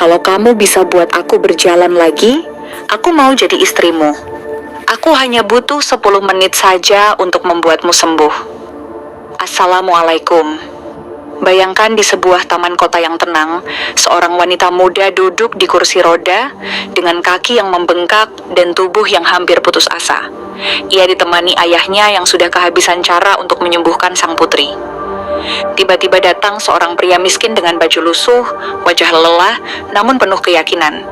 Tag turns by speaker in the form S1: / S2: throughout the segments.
S1: Kalau kamu bisa buat aku berjalan lagi, aku mau jadi istrimu. Aku hanya butuh 10 menit saja untuk membuatmu sembuh. Assalamualaikum. Bayangkan di sebuah taman kota yang tenang, seorang wanita muda duduk di kursi roda dengan kaki yang membengkak dan tubuh yang hampir putus asa. Ia ditemani ayahnya yang sudah kehabisan cara untuk menyembuhkan sang putri. Tiba-tiba datang seorang pria miskin dengan baju lusuh, wajah lelah, namun penuh keyakinan.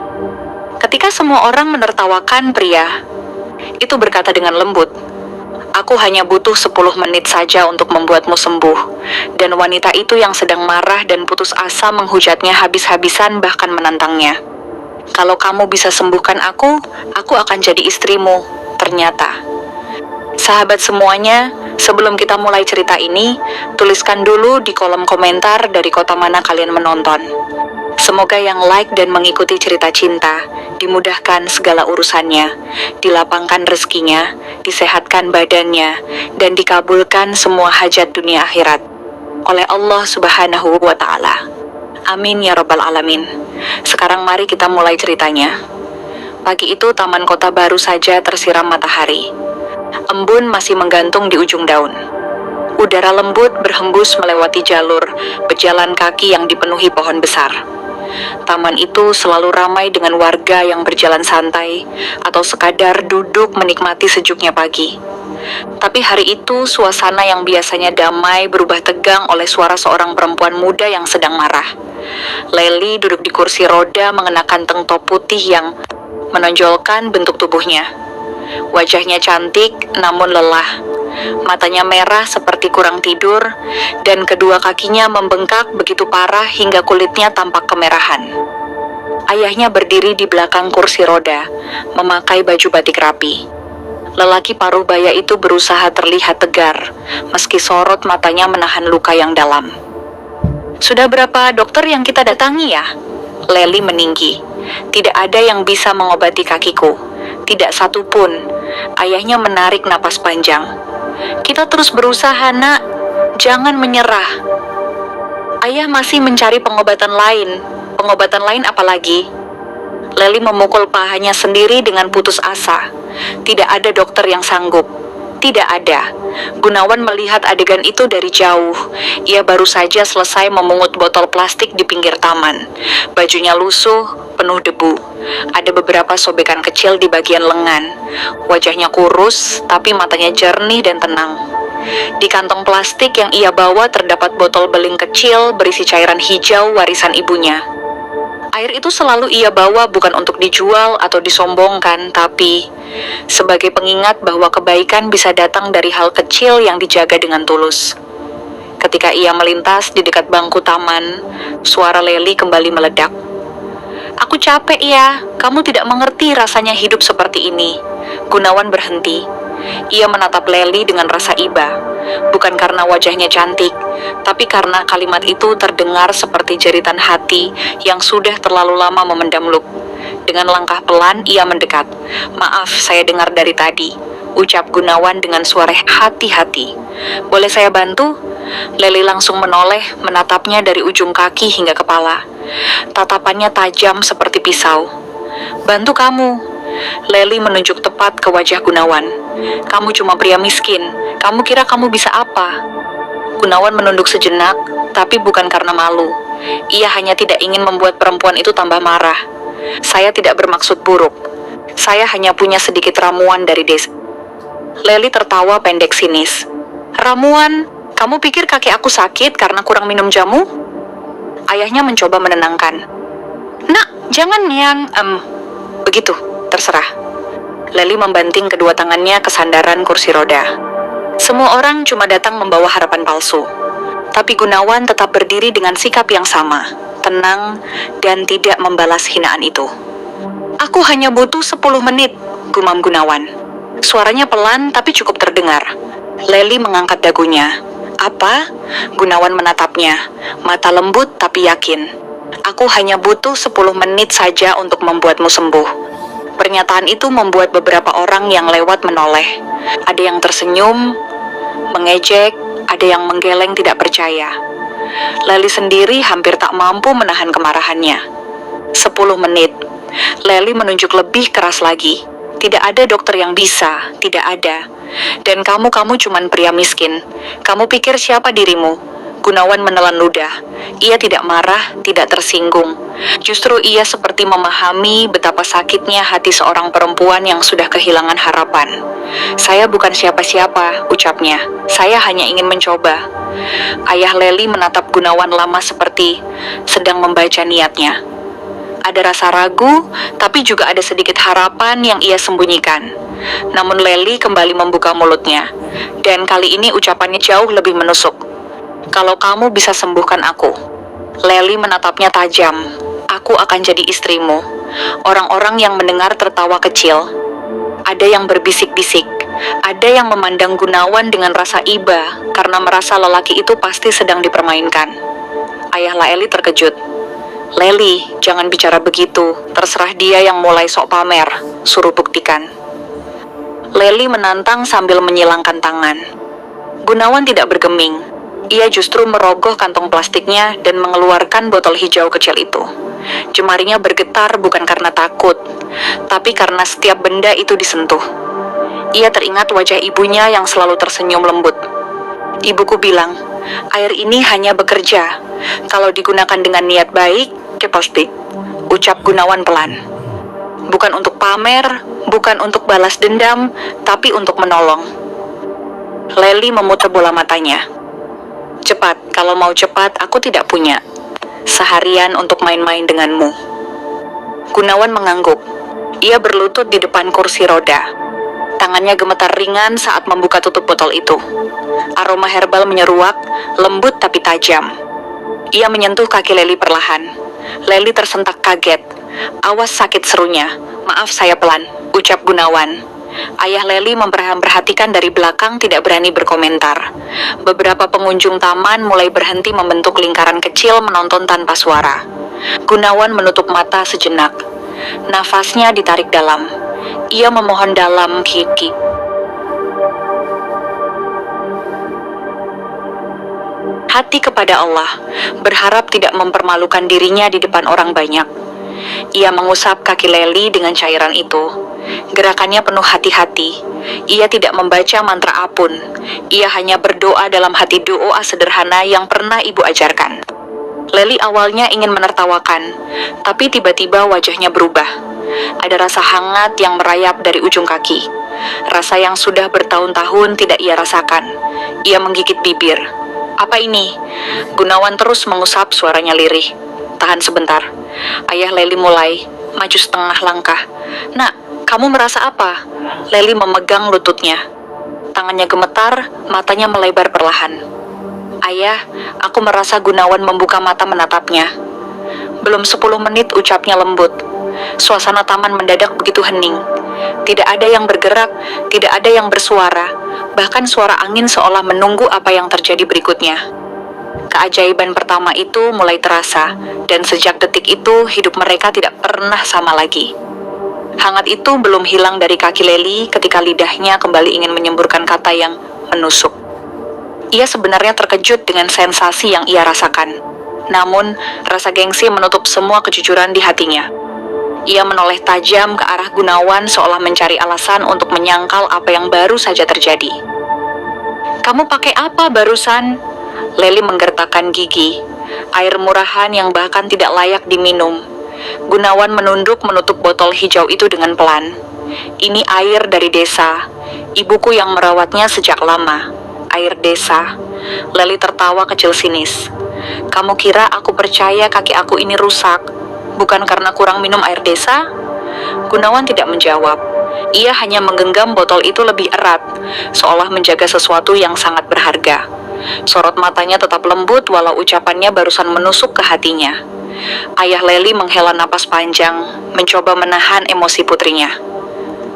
S1: Ketika semua orang menertawakan pria, itu berkata dengan lembut, "Aku hanya butuh 10 menit saja untuk membuatmu sembuh." Dan wanita itu yang sedang marah dan putus asa menghujatnya habis-habisan bahkan menantangnya. "Kalau kamu bisa sembuhkan aku akan jadi istrimu," ternyata. Sahabat semuanya, sebelum kita mulai cerita ini, tuliskan dulu di kolom komentar dari kota mana kalian menonton. Semoga yang like dan mengikuti cerita cinta, dimudahkan segala urusannya, dilapangkan rezekinya, disehatkan badannya, dan dikabulkan semua hajat dunia akhirat oleh Allah Subhanahu wa Ta'ala. Amin ya Rabbal Alamin. Sekarang mari kita mulai ceritanya. Pagi itu taman kota baru saja tersiram matahari. Embun masih menggantung di ujung daun. Udara lembut berhembus melewati jalur pejalan kaki yang dipenuhi pohon besar. Taman itu selalu ramai dengan warga yang berjalan santai atau sekadar duduk menikmati sejuknya pagi. Tapi hari itu suasana yang biasanya damai berubah tegang oleh suara seorang perempuan muda yang sedang marah. Leli duduk di kursi roda mengenakan tank top putih yang menonjolkan bentuk tubuhnya. Wajahnya cantik namun lelah. Matanya merah seperti kurang tidur, dan kedua kakinya membengkak begitu parah hingga kulitnya tampak kemerahan. Ayahnya berdiri di belakang kursi roda, memakai baju batik rapi. Lelaki paruh baya itu berusaha terlihat tegar, meski sorot matanya menahan luka yang dalam. "Sudah berapa dokter yang kita datangi ya?" Leli meninggi. "Tidak ada yang bisa mengobati kakiku. Tidak satu pun." Ayahnya menarik napas panjang. "Kita terus berusaha, nak. Jangan menyerah." "Ayah masih mencari pengobatan lain." "Pengobatan lain apa lagi?" Leli memukul pahanya sendiri dengan putus asa. Tidak ada dokter yang sanggup. Tidak ada. Gunawan melihat adegan itu dari jauh. Ia baru saja selesai memungut botol plastik di pinggir taman. Bajunya lusuh, penuh debu. Ada beberapa sobekan kecil di bagian lengan. Wajahnya kurus, tapi matanya jernih dan tenang. Di kantong plastik yang ia bawa terdapat botol beling kecil berisi cairan hijau warisan ibunya. Air itu selalu ia bawa bukan untuk dijual atau disombongkan, tapi sebagai pengingat bahwa kebaikan bisa datang dari hal kecil yang dijaga dengan tulus. Ketika ia melintas di dekat bangku taman, suara Leli kembali meledak. "Aku capek ya, kamu tidak mengerti rasanya hidup seperti ini." Gunawan berhenti. Ia menatap Leli dengan rasa iba, bukan karena wajahnya cantik, tapi karena kalimat itu terdengar seperti jeritan hati yang sudah terlalu lama memendam luka. Dengan langkah pelan, ia mendekat. "Maaf, saya dengar dari tadi," ucap Gunawan dengan suara hati-hati. "Boleh saya bantu?" Leli langsung menoleh, menatapnya dari ujung kaki hingga kepala. Tatapannya tajam seperti pisau. "Bantu kamu." Leli menunjuk tepat ke wajah Gunawan. "Kamu cuma pria miskin. Kamu kira kamu bisa apa?" Gunawan menunduk sejenak, tapi bukan karena malu. Ia hanya tidak ingin membuat perempuan itu tambah marah. "Saya tidak bermaksud buruk. Saya hanya punya sedikit ramuan dari desa." Leli tertawa pendek sinis. "Ramuan? Kamu pikir kaki aku sakit karena kurang minum jamu?" Ayahnya mencoba menenangkan. "Nak, jangan yang begitu, terserah." Leli membanting kedua tangannya ke sandaran kursi roda. Semua orang cuma datang membawa harapan palsu. Tapi Gunawan tetap berdiri dengan sikap yang sama, tenang, dan tidak membalas hinaan itu. "Aku hanya butuh 10 menit, gumam Gunawan. Suaranya pelan tapi cukup terdengar. Leli mengangkat dagunya. "Apa?" Gunawan menatapnya, mata lembut tapi yakin. "Aku hanya butuh 10 menit saja untuk membuatmu sembuh." Pernyataan itu membuat beberapa orang yang lewat menoleh. Ada yang tersenyum, mengejek, ada yang menggeleng tidak percaya. Leli sendiri hampir tak mampu menahan kemarahannya. 10 menit. Leli menunjuk lebih keras lagi. Tidak ada dokter yang bisa, tidak ada. Dan kamu cuman pria miskin. Kamu pikir siapa dirimu? Gunawan menelan ludah. Ia tidak marah, tidak tersinggung. Justru ia seperti memahami betapa sakitnya hati seorang perempuan yang sudah kehilangan harapan. Saya bukan siapa-siapa, ucapnya. Saya hanya ingin mencoba. Ayah Leli menatap Gunawan lama seperti sedang membaca niatnya. Ada rasa ragu, tapi juga ada sedikit harapan yang ia sembunyikan. Namun Leli kembali membuka mulutnya. Dan kali ini ucapannya jauh lebih menusuk. Kalau kamu bisa sembuhkan aku. Leli menatapnya tajam. Aku akan jadi istrimu. Orang-orang yang mendengar tertawa kecil. Ada yang berbisik-bisik. Ada yang memandang Gunawan dengan rasa iba karena merasa lelaki itu pasti sedang dipermainkan. Ayah Laeli terkejut. Leli, jangan bicara begitu. Terserah dia yang mulai sok pamer. Suruh buktikan. Leli menantang sambil menyilangkan tangan. Gunawan tidak bergeming. Ia justru merogoh kantong plastiknya dan mengeluarkan botol hijau kecil itu. Jemarinya bergetar bukan karena takut, tapi karena setiap benda itu disentuh. Ia teringat wajah ibunya yang selalu tersenyum lembut. Ibuku bilang, air ini hanya bekerja. Kalau digunakan dengan niat baik, pasti. Ucap Gunawan pelan. Bukan untuk pamer, bukan untuk balas dendam, tapi untuk menolong. Leli memutar bola matanya. Cepat, kalau mau cepat, aku tidak punya. Seharian untuk main-main denganmu. Gunawan mengangguk. Ia berlutut di depan kursi roda. Tangannya gemetar ringan saat membuka tutup botol itu. Aroma herbal menyeruak, lembut tapi tajam. Ia menyentuh kaki Leli perlahan. Leli tersentak kaget. Awas sakit, serunya. Maaf saya pelan, ucap Gunawan. Ayah Leli memperhatikan dari belakang, tidak berani berkomentar. Beberapa pengunjung taman mulai berhenti membentuk lingkaran kecil menonton tanpa suara. Gunawan menutup mata sejenak. Nafasnya ditarik dalam. Ia memohon dalam, Kiki. Hati kepada Allah, berharap tidak mempermalukan dirinya di depan orang banyak. Ia mengusap kaki Leli dengan cairan itu. Gerakannya penuh hati-hati. Ia tidak membaca mantra apun. Ia hanya berdoa dalam hati doa sederhana yang pernah ibu ajarkan. Leli awalnya ingin menertawakan, tapi tiba-tiba wajahnya berubah. Ada rasa hangat yang merayap dari ujung kaki. Rasa yang sudah bertahun-tahun tidak ia rasakan. Ia menggigit bibir. Apa ini? Gunawan terus mengusap, suaranya lirih. Tahan sebentar. Ayah Leli mulai maju setengah langkah. Nak, kamu merasa apa? Leli memegang lututnya. Tangannya gemetar, matanya melebar perlahan. Ayah, aku merasa Gunawan membuka mata menatapnya. Belum 10 menit, ucapnya lembut. Suasana taman mendadak begitu hening. Tidak ada yang bergerak, tidak ada yang bersuara. Bahkan suara angin seolah menunggu apa yang terjadi berikutnya. Keajaiban pertama itu mulai terasa, dan sejak detik itu hidup mereka tidak pernah sama lagi. Hangat itu belum hilang dari kaki Leli ketika lidahnya kembali ingin menyemburkan kata yang menusuk. Ia sebenarnya terkejut dengan sensasi yang ia rasakan. Namun, rasa gengsi menutup semua kejujuran di hatinya. Ia menoleh tajam ke arah Gunawan seolah mencari alasan untuk menyangkal apa yang baru saja terjadi. Kamu pakai apa barusan? Leli menggertakkan gigi. Air murahan yang bahkan tidak layak diminum. Gunawan menunduk menutup botol hijau itu dengan pelan. Ini air dari desa. Ibuku yang merawatnya sejak lama. Air desa. Leli tertawa kecil sinis. Kamu kira aku percaya kaki aku ini rusak? Bukan karena kurang minum air desa? Gunawan tidak menjawab. Ia hanya menggenggam botol itu lebih erat, seolah menjaga sesuatu yang sangat berharga. Sorot matanya tetap lembut walau ucapannya barusan menusuk ke hatinya. Ayah Leli menghela napas panjang, mencoba menahan emosi putrinya.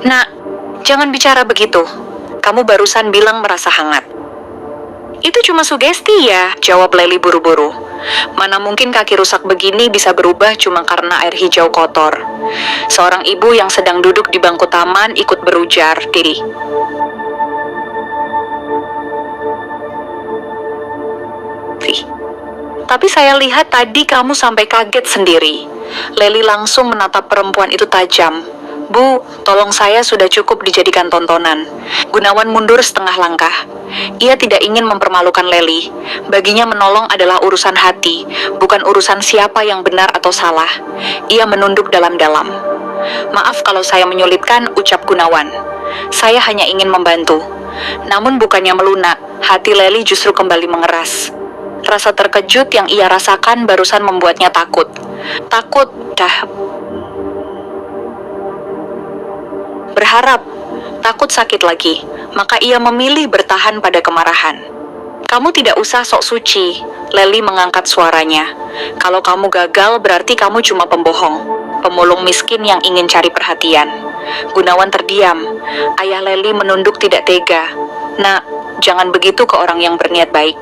S1: Nak, jangan bicara begitu. Kamu barusan bilang merasa hangat. Itu cuma sugesti ya, jawab Leli buru-buru. Mana mungkin kaki rusak begini bisa berubah cuma karena air hijau kotor. Seorang ibu yang sedang duduk di bangku taman ikut berujar diri. Tapi saya lihat tadi kamu sampai kaget sendiri. Leli langsung menatap perempuan itu tajam. Bu, tolong, saya sudah cukup dijadikan tontonan. Gunawan mundur setengah langkah. Ia tidak ingin mempermalukan Leli. Baginya menolong adalah urusan hati, bukan urusan siapa yang benar atau salah. Ia menunduk dalam-dalam. Maaf kalau saya menyulitkan, ucap Gunawan. Saya hanya ingin membantu. Namun bukannya melunak, hati Leli justru kembali mengeras. Rasa terkejut yang ia rasakan barusan membuatnya takut. Takut, berharap, takut sakit lagi, maka ia memilih bertahan pada kemarahan. Kamu tidak usah sok suci, Leli mengangkat suaranya. Kalau kamu gagal berarti kamu cuma pembohong, pemulung miskin yang ingin cari perhatian. Gunawan terdiam. Ayah Leli menunduk tidak tega. Nak, jangan begitu ke orang yang berniat baik.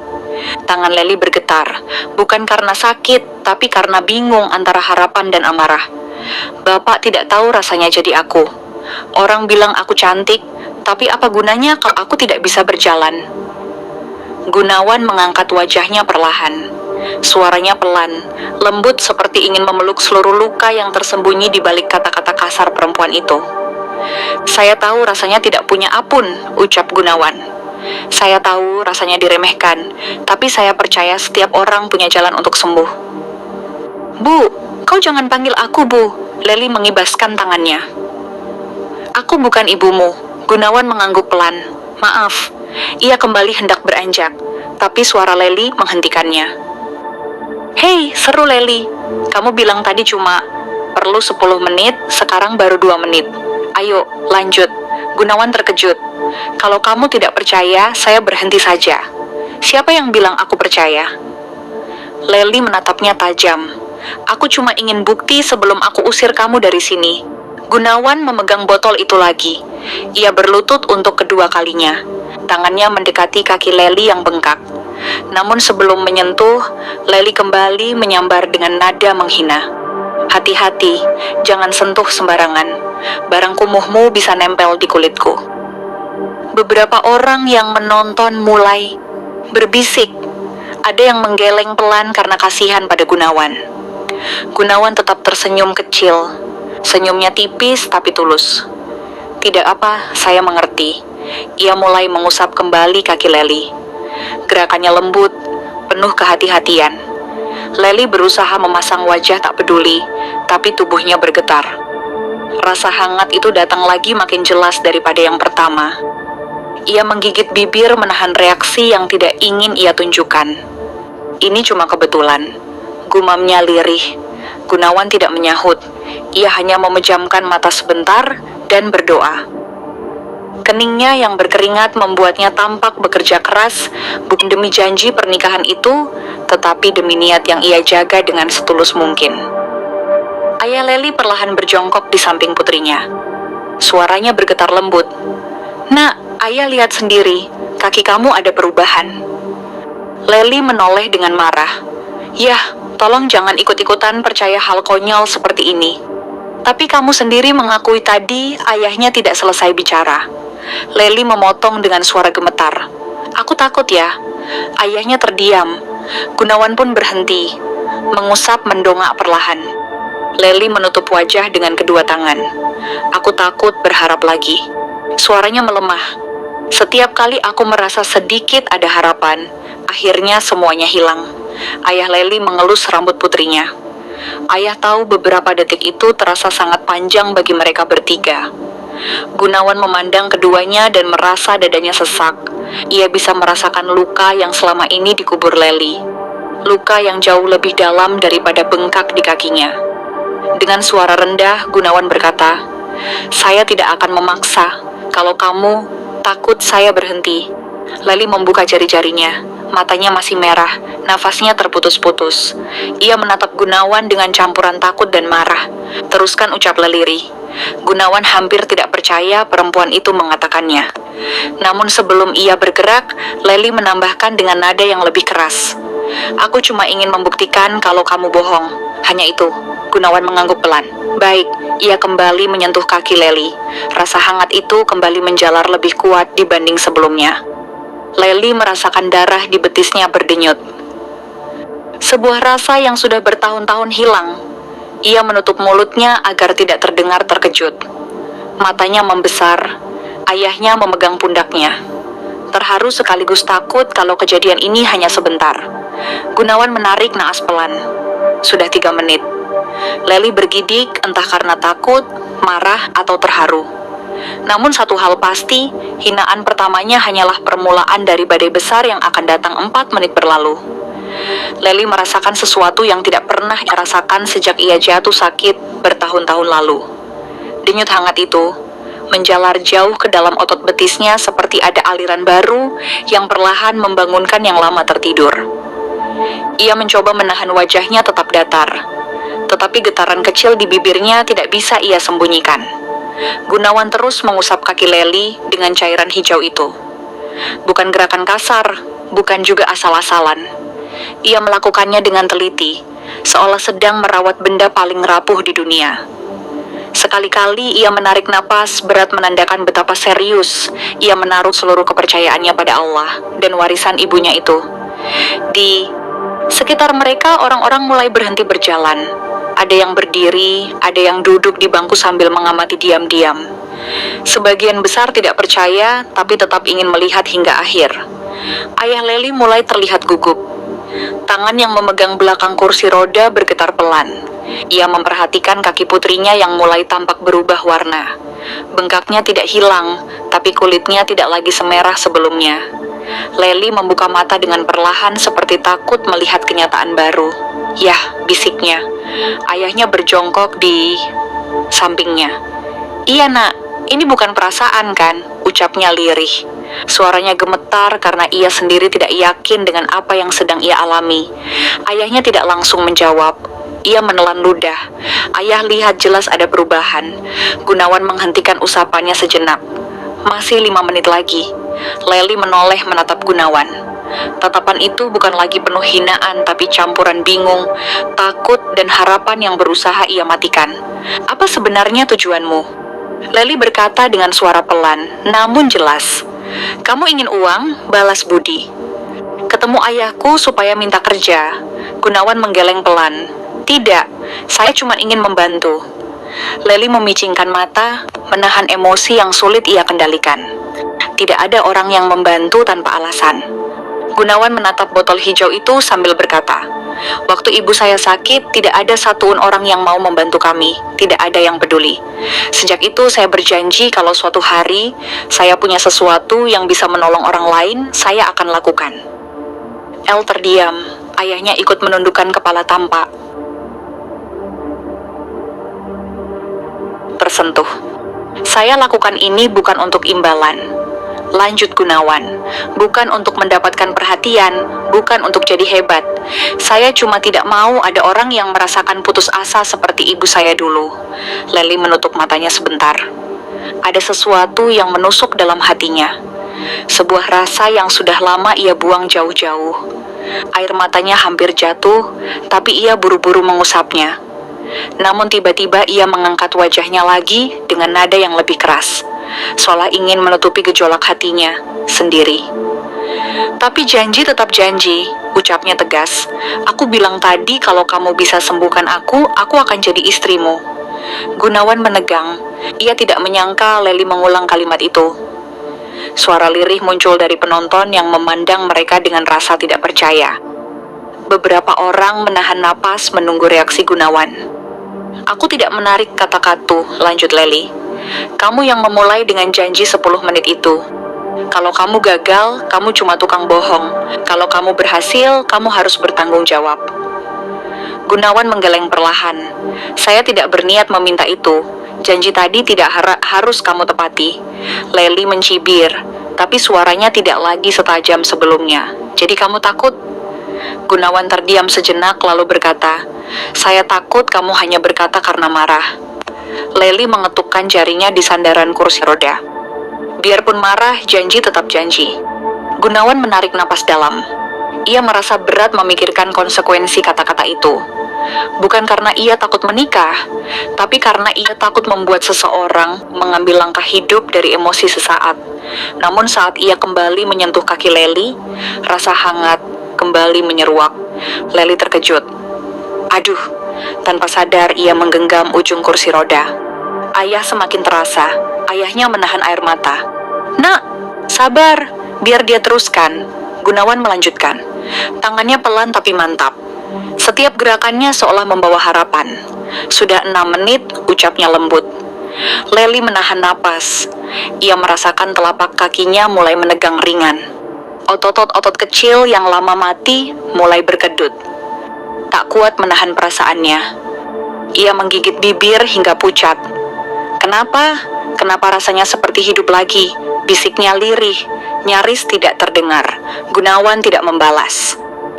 S1: Tangan Leli bergetar, bukan karena sakit, tapi karena bingung antara harapan dan amarah. Bapak tidak tahu rasanya jadi aku. Orang bilang aku cantik, tapi apa gunanya kalau aku tidak bisa berjalan? Gunawan mengangkat wajahnya perlahan. Suaranya pelan, lembut seperti ingin memeluk seluruh luka yang tersembunyi di balik kata-kata kasar perempuan itu. Saya tahu rasanya tidak punya ampun, ucap Gunawan. Saya tahu rasanya diremehkan, tapi saya percaya setiap orang punya jalan untuk sembuh. Bu, kau jangan panggil aku Bu, Leli mengibaskan tangannya. Aku bukan ibumu, Gunawan mengangguk pelan. Maaf, ia kembali hendak beranjak, tapi suara Leli menghentikannya. Hei, seru Leli, kamu bilang tadi cuma perlu 10 menit, sekarang baru 2 menit. Ayo, lanjut. Gunawan terkejut. Kalau kamu tidak percaya, saya berhenti saja. Siapa yang bilang aku percaya? Leli menatapnya tajam. Aku cuma ingin bukti sebelum aku usir kamu dari sini. Gunawan memegang botol itu lagi. Ia berlutut untuk kedua kalinya. Tangannya mendekati kaki Leli yang bengkak. Namun sebelum menyentuh, Leli kembali menyambar dengan nada menghina. Hati-hati, jangan sentuh sembarangan. Barang kumuhmu bisa nempel di kulitku. Beberapa orang yang menonton mulai berbisik. Ada yang menggeleng pelan karena kasihan pada Gunawan. Gunawan tetap tersenyum kecil. Senyumnya tipis tapi tulus. Tidak apa, saya mengerti. Ia mulai mengusap kembali kaki Leli. Gerakannya lembut, penuh kehati-hatian. Leli berusaha memasang wajah tak peduli, tapi tubuhnya bergetar. Rasa hangat itu datang lagi makin jelas daripada yang pertama. Ia menggigit bibir menahan reaksi yang tidak ingin ia tunjukkan. Ini cuma kebetulan, gumamnya lirih. Gunawan tidak menyahut. Ia hanya memejamkan mata sebentar dan berdoa. Keningnya yang berkeringat membuatnya tampak bekerja keras, bukan demi janji pernikahan itu, tetapi demi niat yang ia jaga dengan setulus mungkin. Ayah Leli perlahan berjongkok di samping putrinya. Suaranya bergetar lembut. Nak, ayah lihat sendiri, kaki kamu ada perubahan. Leli menoleh dengan marah. Yah, tolong jangan ikut-ikutan percaya hal konyol seperti ini. Tapi kamu sendiri mengakui tadi ayahnya tidak selesai bicara. Leli memotong dengan suara gemetar. Aku takut ya. Ayahnya terdiam. Gunawan pun berhenti, mengusap mendongak perlahan. Leli menutup wajah dengan kedua tangan. Aku takut berharap lagi. Suaranya melemah. Setiap kali aku merasa sedikit ada harapan, akhirnya semuanya hilang. Ayah Leli mengelus rambut putrinya. Ayah tahu beberapa detik itu terasa sangat panjang bagi mereka bertiga. Gunawan memandang keduanya dan merasa dadanya sesak. Ia bisa merasakan luka yang selama ini dikubur Leli. Luka yang jauh lebih dalam daripada bengkak di kakinya. Dengan suara rendah, Gunawan berkata, saya tidak akan memaksa. Kalau kamu takut saya berhenti. Leli membuka jari-jarinya. Matanya masih merah, nafasnya terputus-putus. Ia menatap Gunawan dengan campuran takut dan marah. Teruskan, ucap Leli. Gunawan hampir tidak percaya perempuan itu mengatakannya. Namun sebelum ia bergerak, Leli menambahkan dengan nada yang lebih keras. Aku cuma ingin membuktikan kalau kamu bohong. Hanya itu. Gunawan mengangguk pelan. Baik, ia kembali menyentuh kaki Leli. Rasa hangat itu kembali menjalar lebih kuat dibanding sebelumnya. Leli merasakan darah di betisnya berdenyut. Sebuah rasa yang sudah bertahun-tahun hilang. Ia menutup mulutnya agar tidak terdengar terkejut. Matanya membesar. Ayahnya memegang pundaknya. Terharu sekaligus takut kalau kejadian ini hanya sebentar. Gunawan menarik naas pelan. Sudah 3 menit. Leli bergidik entah karena takut, marah, atau terharu. Namun satu hal pasti, hinaan pertamanya hanyalah permulaan dari badai besar yang akan datang 4 menit berlalu. Leli merasakan sesuatu yang tidak pernah ia rasakan sejak ia jatuh sakit bertahun-tahun lalu. Denyut hangat itu menjalar jauh ke dalam otot betisnya seperti ada aliran baru yang perlahan membangunkan yang lama tertidur. Ia mencoba menahan wajahnya tetap datar, tetapi getaran kecil di bibirnya tidak bisa ia sembunyikan. Gunawan terus mengusap kaki Leli dengan cairan hijau itu. Bukan gerakan kasar, bukan juga asal-asalan. Ia melakukannya dengan teliti, seolah sedang merawat benda paling rapuh di dunia. Sekali-kali ia menarik napas berat menandakan betapa serius ia menaruh seluruh kepercayaannya pada Allah dan warisan ibunya itu. Di sekitar mereka orang-orang mulai berhenti berjalan. Ada yang berdiri, ada yang duduk di bangku sambil mengamati diam-diam. Sebagian besar tidak percaya, tapi tetap ingin melihat hingga akhir. Ayah Leli mulai terlihat gugup. Tangan yang memegang belakang kursi roda bergetar pelan. Ia memperhatikan kaki putrinya yang mulai tampak berubah warna. Bengkaknya tidak hilang, tapi kulitnya tidak lagi semerah sebelumnya. Leli membuka mata dengan perlahan seperti takut melihat kenyataan baru. Yah, bisiknya. Ayahnya berjongkok di sampingnya. Iya nak, ini bukan perasaan kan? Ucapnya lirih. Suaranya gemetar karena ia sendiri tidak yakin dengan apa yang sedang ia alami. Ayahnya tidak langsung menjawab. Ia menelan ludah. Ayah lihat jelas ada perubahan. Gunawan menghentikan usapannya sejenak. Masih 5 menit lagi. Leli menoleh menatap Gunawan. Tatapan itu bukan lagi penuh hinaan, tapi campuran bingung, takut, dan harapan yang berusaha ia matikan. Apa sebenarnya tujuanmu? Leli berkata dengan suara pelan, namun jelas. Kamu ingin uang, balas budi. Ketemu ayahku supaya minta kerja. Gunawan menggeleng pelan. Tidak, saya cuma ingin membantu. Leli memicingkan mata, menahan emosi yang sulit ia kendalikan. Tidak ada orang yang membantu tanpa alasan. Gunawan menatap botol hijau itu sambil berkata, waktu ibu saya sakit, tidak ada satupun orang yang mau membantu kami. Tidak ada yang peduli. Sejak itu saya berjanji kalau suatu hari saya punya sesuatu yang bisa menolong orang lain, saya akan lakukan. El terdiam. Ayahnya ikut menundukkan kepala tampak. Tersentuh. Saya lakukan ini bukan untuk imbalan. Lanjut Gunawan, bukan untuk mendapatkan perhatian, bukan untuk jadi hebat. Saya cuma tidak mau ada orang yang merasakan putus asa seperti ibu saya dulu. Leli menutup matanya sebentar. Ada sesuatu yang menusuk dalam hatinya. Sebuah rasa yang sudah lama ia buang jauh-jauh. Air matanya hampir jatuh, tapi ia buru-buru mengusapnya. Namun tiba-tiba ia mengangkat wajahnya lagi dengan nada yang lebih keras, seolah ingin menutupi gejolak hatinya sendiri. Tapi janji tetap janji, ucapnya tegas. Aku bilang tadi kalau kamu bisa sembuhkan aku akan jadi istrimu. Gunawan menegang. Ia tidak menyangka Leli mengulang kalimat itu. Suara lirih muncul dari penonton yang memandang mereka dengan rasa tidak percaya. Beberapa orang menahan napas menunggu reaksi Gunawan. Aku tidak menarik kata-kata, lanjut Leli. Kamu yang memulai dengan janji 10 menit itu. Kalau kamu gagal, kamu cuma tukang bohong. Kalau kamu berhasil, kamu harus bertanggung jawab. Gunawan menggeleng perlahan. Saya tidak berniat meminta itu. Janji tadi tidak harus kamu tepati. Leli mencibir, tapi suaranya tidak lagi setajam sebelumnya. Jadi kamu takut? Gunawan terdiam sejenak lalu berkata, saya takut kamu hanya berkata karena marah. Leli mengetukkan jarinya di sandaran kursi roda. Biarpun marah, janji tetap janji. Gunawan menarik napas dalam. Ia merasa berat memikirkan konsekuensi kata-kata itu. Bukan karena ia takut menikah, tapi karena ia takut membuat seseorang mengambil langkah hidup dari emosi sesaat. Namun saat ia kembali menyentuh kaki Leli, rasa hangat, kembali menyeruak. Leli terkejut. Aduh, tanpa sadar ia menggenggam ujung kursi roda. Ayah semakin terasa. Ayahnya menahan air mata. Nak, sabar, biar dia teruskan. Gunawan melanjutkan. Tangannya pelan tapi mantap. Setiap gerakannya seolah membawa harapan. Sudah 6 menit, ucapnya lembut. Leli menahan napas. Ia merasakan telapak kakinya mulai menegang ringan. Otot-otot kecil yang lama mati mulai berkedut. Tak kuat menahan perasaannya. Ia menggigit bibir hingga pucat. Kenapa? Kenapa rasanya seperti hidup lagi? Bisiknya lirih, nyaris tidak terdengar. Gunawan tidak membalas.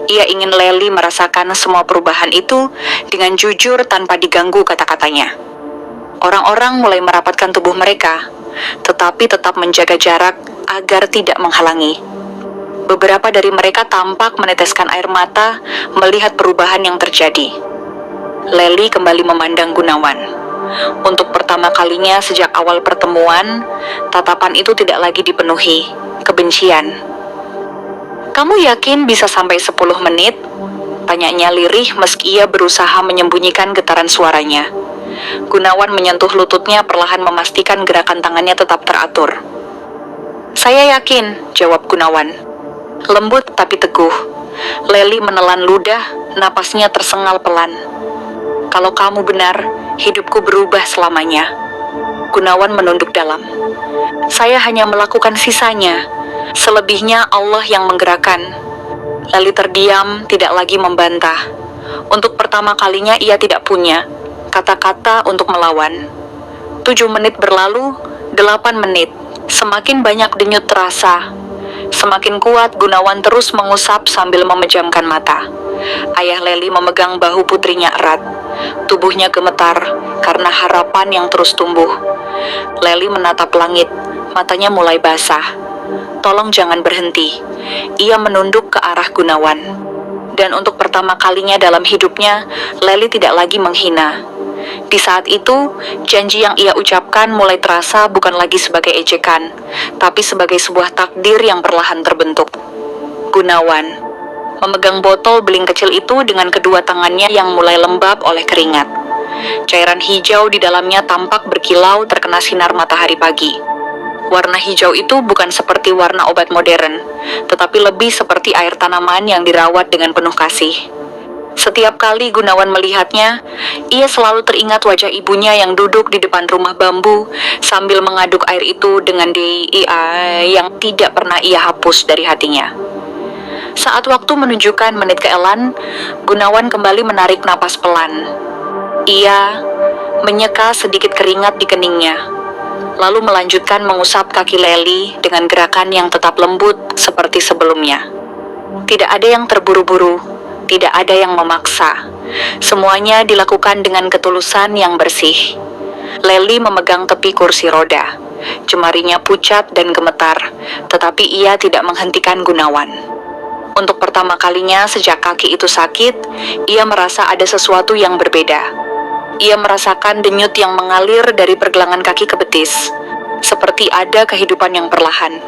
S1: Ia ingin Leli merasakan semua perubahan itu dengan jujur tanpa diganggu kata-katanya. Orang-orang mulai merapatkan tubuh mereka, tetapi tetap menjaga jarak agar tidak menghalangi. Beberapa dari mereka tampak meneteskan air mata melihat perubahan yang terjadi. Leli kembali memandang Gunawan. Untuk pertama kalinya sejak awal pertemuan, tatapan itu tidak lagi dipenuhi kebencian. Kamu yakin bisa sampai 10 menit? Tanyanya lirih meski ia berusaha menyembunyikan getaran suaranya. Gunawan menyentuh lututnya perlahan memastikan gerakan tangannya tetap teratur. Saya yakin, jawab Gunawan. Lembut tapi teguh. Leli menelan ludah, napasnya tersengal pelan. Kalau kamu benar, hidupku berubah selamanya. Gunawan menunduk dalam. Saya hanya melakukan sisanya. Selebihnya Allah yang menggerakkan. Leli terdiam, tidak lagi membantah. Untuk pertama kalinya ia tidak punya kata-kata untuk melawan. 7 menit berlalu, 8 menit. Semakin banyak denyut terasa. Semakin kuat Gunawan terus mengusap sambil memejamkan mata. Ayah Leli memegang bahu putrinya erat. Tubuhnya gemetar karena harapan yang terus tumbuh. Leli menatap langit, matanya mulai basah. Tolong jangan berhenti. Ia menunduk ke arah Gunawan. Dan untuk pertama kalinya dalam hidupnya, Leli tidak lagi menghina. Di saat itu, janji yang ia ucapkan mulai terasa bukan lagi sebagai ejekan, tapi sebagai sebuah takdir yang perlahan terbentuk. Gunawan memegang botol beling kecil itu dengan kedua tangannya yang mulai lembab oleh keringat. Cairan hijau di dalamnya tampak berkilau terkena sinar matahari pagi. Warna hijau itu bukan seperti warna obat modern, tetapi lebih seperti air tanaman yang dirawat dengan penuh kasih. Setiap kali Gunawan melihatnya, ia selalu teringat wajah ibunya yang duduk di depan rumah bambu sambil mengaduk air itu dengan yang tidak pernah ia hapus dari hatinya. Saat waktu menunjukkan menit keelan, Gunawan kembali menarik napas pelan. Ia menyeka sedikit keringat di keningnya, lalu melanjutkan mengusap kaki Leli dengan gerakan yang tetap lembut seperti sebelumnya. Tidak ada yang terburu-buru, tidak ada yang memaksa. Semuanya dilakukan dengan ketulusan yang bersih. Leli memegang tepi kursi roda. Jemarinya pucat dan gemetar, tetapi ia tidak menghentikan Gunawan. Untuk pertama kalinya sejak kaki itu sakit, ia merasa ada sesuatu yang berbeda. Ia merasakan denyut yang mengalir dari pergelangan kaki ke betis, seperti ada kehidupan yang perlahan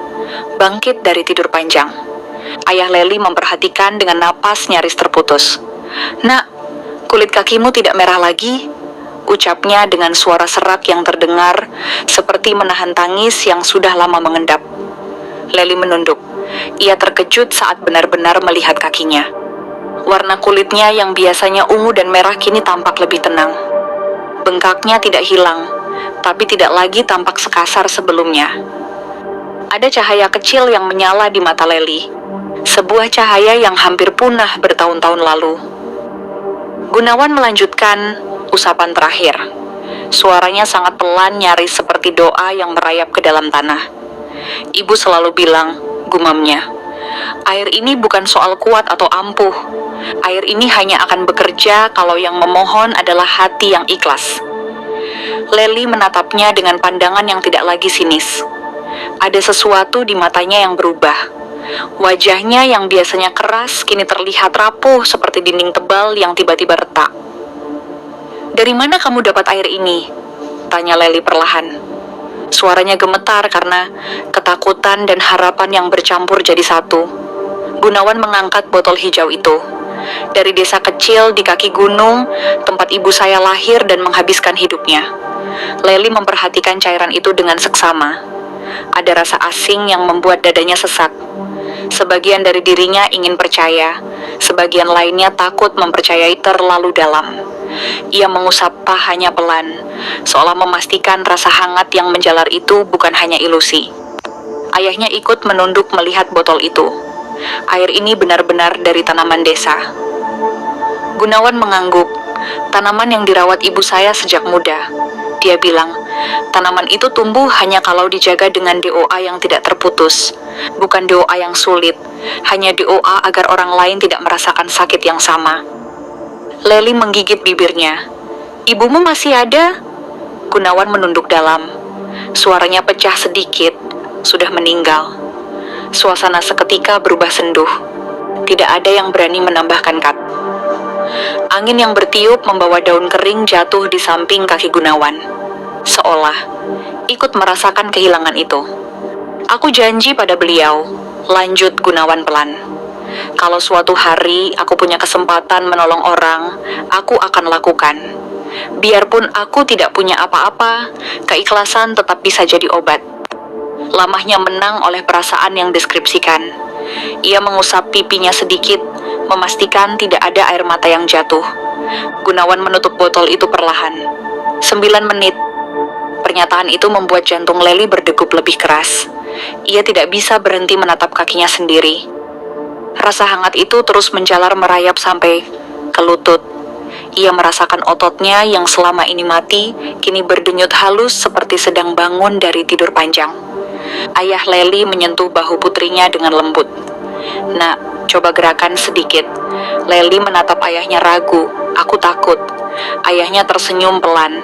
S1: bangkit dari tidur panjang. Ayah Leli memperhatikan dengan napas nyaris terputus. Nak, kulit kakimu tidak merah lagi, ucapnya dengan suara serak yang terdengar seperti menahan tangis yang sudah lama mengendap. Leli menunduk. Ia terkejut saat benar-benar melihat kakinya. Warna kulitnya yang biasanya ungu dan merah kini tampak lebih tenang. Bengkaknya tidak hilang, tapi tidak lagi tampak sekasar sebelumnya. Ada cahaya kecil yang menyala di mata Leli. Sebuah cahaya yang hampir punah bertahun-tahun lalu. Gunawan melanjutkan usapan terakhir. Suaranya sangat pelan, nyaris seperti doa yang merayap ke dalam tanah. Ibu selalu bilang, gumamnya, air ini bukan soal kuat atau ampuh. Air ini hanya akan bekerja kalau yang memohon adalah hati yang ikhlas. Leli menatapnya dengan pandangan yang tidak lagi sinis. Ada sesuatu di matanya yang berubah. Wajahnya yang biasanya keras kini terlihat rapuh seperti dinding tebal yang tiba-tiba retak. Dari mana kamu dapat air ini? Tanya Leli perlahan. Suaranya gemetar karena ketakutan dan harapan yang bercampur jadi satu. Gunawan mengangkat botol hijau itu. Dari desa kecil di kaki gunung, tempat ibu saya lahir dan menghabiskan hidupnya. Leli memperhatikan cairan itu dengan seksama. Ada rasa asing yang membuat dadanya sesak. Sebagian dari dirinya ingin percaya, sebagian lainnya takut mempercayai terlalu dalam. Ia mengusap pahanya pelan, seolah memastikan rasa hangat yang menjalar itu bukan hanya ilusi. Ayahnya ikut menunduk melihat botol itu. Air ini benar-benar dari tanaman desa. Gunawan mengangguk. Tanaman yang dirawat ibu saya sejak muda. Dia bilang, tanaman itu tumbuh hanya kalau dijaga dengan doa yang tidak terputus. Bukan doa yang sulit, hanya doa agar orang lain tidak merasakan sakit yang sama. Leli menggigit bibirnya. Ibumu masih ada? Gunawan menunduk dalam. Suaranya pecah sedikit, sudah meninggal. Suasana seketika berubah senduh. Tidak ada yang berani menambahkan kata. Angin yang bertiup membawa daun kering jatuh di samping kaki Gunawan. Seolah ikut merasakan kehilangan itu. Aku janji pada beliau, lanjut Gunawan pelan. Kalau suatu hari aku punya kesempatan menolong orang, aku akan lakukan. Biarpun aku tidak punya apa-apa, keikhlasan tetap bisa jadi obat. Lamahnya menang oleh perasaan yang deskripsikan. Ia mengusap pipinya sedikit, memastikan tidak ada air mata yang jatuh. Gunawan menutup botol itu perlahan. 9 menit. Pernyataan itu membuat jantung Leli berdegup lebih keras. Ia tidak bisa berhenti menatap kakinya sendiri. Rasa hangat itu terus menjalar merayap sampai ke lutut. Ia merasakan ototnya yang selama ini mati, kini berdenyut halus seperti sedang bangun dari tidur panjang. Ayah Leli menyentuh bahu putrinya dengan lembut. Nak, coba gerakan sedikit. Leli menatap ayahnya ragu. Aku takut. Ayahnya tersenyum pelan.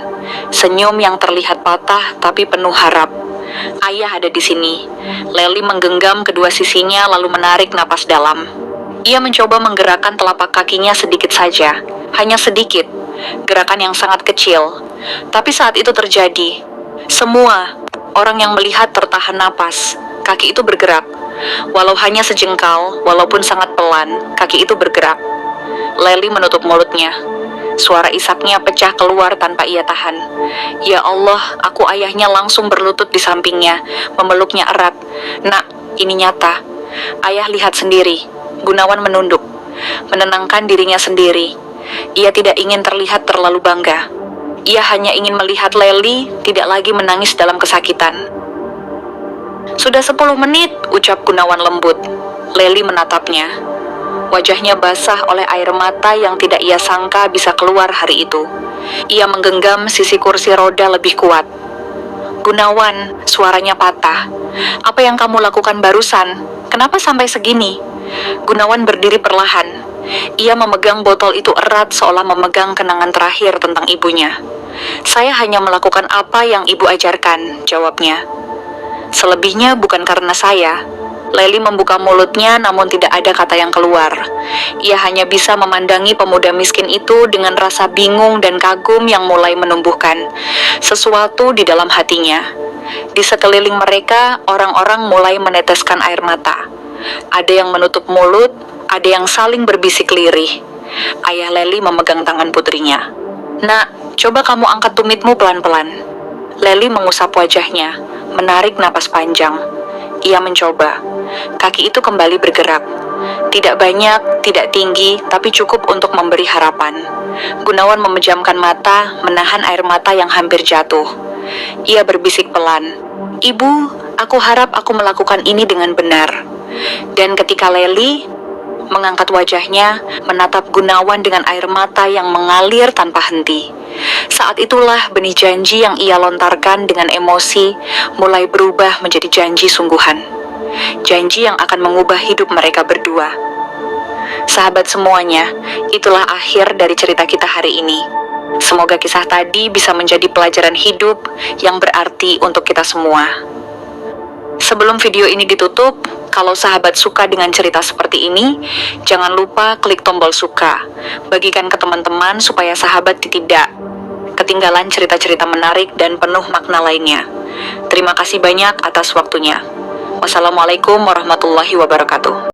S1: Senyum yang terlihat patah tapi penuh harap. Ayah ada di sini. Leli menggenggam kedua sisinya lalu menarik napas dalam. Ia mencoba menggerakkan telapak kakinya sedikit saja. Hanya sedikit. Gerakan yang sangat kecil. Tapi saat itu terjadi. Semua orang yang melihat tertahan napas. Kaki itu bergerak. Walau hanya sejengkal, walaupun sangat pelan, kaki itu bergerak. Leli menutup mulutnya. Suara isaknya pecah keluar tanpa ia tahan. Ya Allah, aku ayahnya langsung berlutut di sampingnya, memeluknya erat. Nak, ini nyata. Ayah lihat sendiri. Gunawan menunduk, menenangkan dirinya sendiri. Ia tidak ingin terlihat terlalu bangga. Ia hanya ingin melihat Leli tidak lagi menangis dalam kesakitan. Sudah 10 menit, ucap Gunawan lembut. Leli menatapnya. Wajahnya basah oleh air mata yang tidak ia sangka bisa keluar hari itu. Ia menggenggam sisi kursi roda lebih kuat. Gunawan, suaranya patah. Apa yang kamu lakukan barusan? Kenapa sampai segini? Gunawan berdiri perlahan. Ia memegang botol itu erat seolah memegang kenangan terakhir tentang ibunya. Saya hanya melakukan apa yang ibu ajarkan, jawabnya. Selebihnya bukan karena saya. Leli membuka mulutnya namun tidak ada kata yang keluar. Ia hanya bisa memandangi pemuda miskin itu dengan rasa bingung dan kagum yang mulai menumbuhkan sesuatu di dalam hatinya. Di sekeliling mereka, orang-orang mulai meneteskan air mata. Ada yang menutup mulut, ada yang saling berbisik lirih. Ayah Leli memegang tangan putrinya. Nak, coba kamu angkat tumitmu pelan-pelan. Leli mengusap wajahnya, menarik napas panjang. Ia mencoba. Kaki itu kembali bergerak. Tidak banyak, tidak tinggi, tapi cukup untuk memberi harapan. Gunawan memejamkan mata, menahan air mata yang hampir jatuh. Ia berbisik pelan. Ibu, aku harap aku melakukan ini dengan benar. Dan ketika Leli mengangkat wajahnya, menatap Gunawan dengan air mata yang mengalir tanpa henti. Saat itulah benih janji yang ia lontarkan dengan emosi mulai berubah menjadi janji sungguhan. Janji yang akan mengubah hidup mereka berdua. Sahabat semuanya, itulah akhir dari cerita kita hari ini. Semoga kisah tadi bisa menjadi pelajaran hidup yang berarti untuk kita semua. Sebelum video ini ditutup, kalau sahabat suka dengan cerita seperti ini, jangan lupa klik tombol suka. Bagikan ke teman-teman supaya sahabat tidak ketinggalan cerita-cerita menarik dan penuh makna lainnya. Terima kasih banyak atas waktunya. Wassalamualaikum warahmatullahi wabarakatuh.